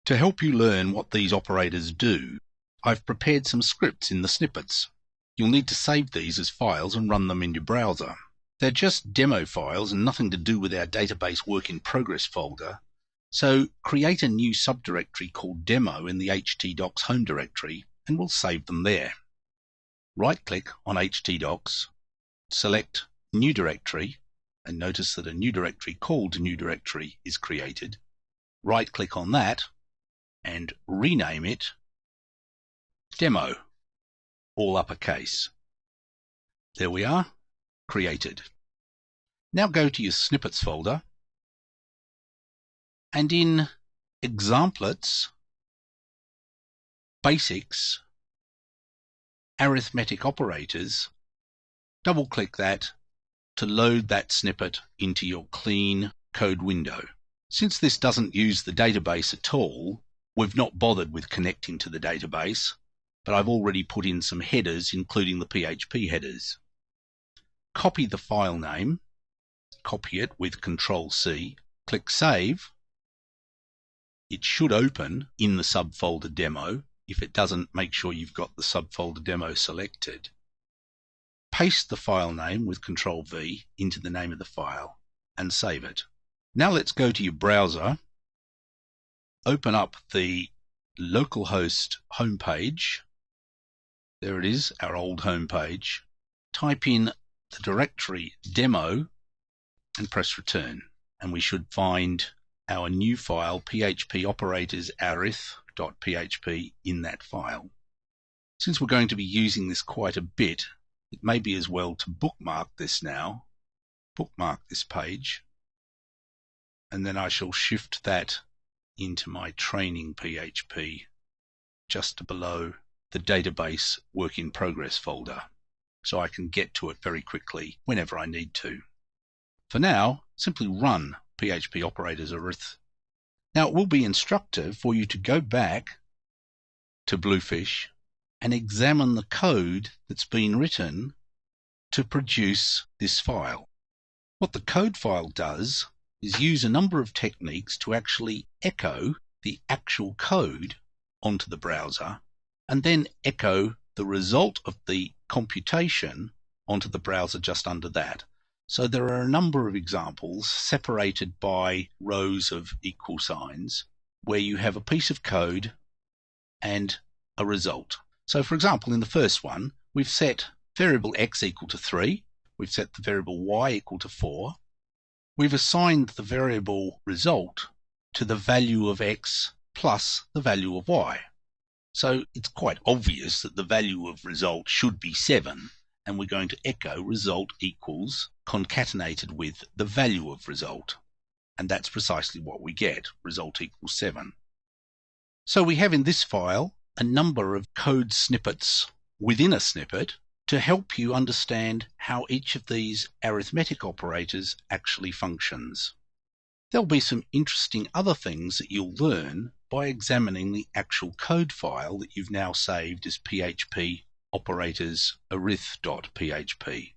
To help you learn what these operators do, I've prepared some scripts in the snippets. You'll need to save these as files and run them in your browser. They're just demo files and nothing to do with our database work in progress folder, so create a new subdirectory called demo in the htdocs home directory and we'll save them there. Right-click on htdocs, select New Directory, and notice that a new directory called New Directory is created. Right-click on that and rename it Demo, all uppercase. There we are, created. Now go to your snippets folder and in Examplets, Basics, Arithmetic Operators, double-click that to load that snippet into your clean code window. Since this doesn't use the database at all, we've not bothered with connecting to the database, but I've already put in some headers, including the PHP headers. Copy the file name, copy it with Ctrl-C, click Save. It should open in the subfolder Demo. If it doesn't, make sure you've got the subfolder Demo selected. Paste the file name with Ctrl-V into the name of the file and save it. Now let's go to your browser, open up the localhost homepage. There it is, our old homepage. Type in the directory demo and press return, and we should find our new file PHP operators arith.php in that file. Since we're going to be using this quite a bit, it may be as well to bookmark this now. Bookmark this page, and then I shall shift that into my training PHP just below the database work in progress folder, so I can get to it very quickly whenever I need to. For now, simply run PHP operators arith. Now it will be instructive for you to go back to Bluefish and examine the code that's been written to produce this file. What the code file does is use a number of techniques to actually echo the actual code onto the browser and then echo the result of the computation onto the browser just under that. So there are a number of examples separated by rows of equal signs where you have a piece of code and a result. So for example, in the first one, we've set variable x equal to 3, we've set the variable y equal to 4, we've assigned the variable result to the value of x plus the value of y. So it's quite obvious that the value of result should be 7, and we're going to echo result equals concatenated with the value of result. And that's precisely what we get, result equals 7. So we have in this file a number of code snippets within a snippet to help you understand how each of these arithmetic operators actually functions. There'll be some interesting other things that you'll learn by examining the actual code file that you've now saved as PHP operators arith.php.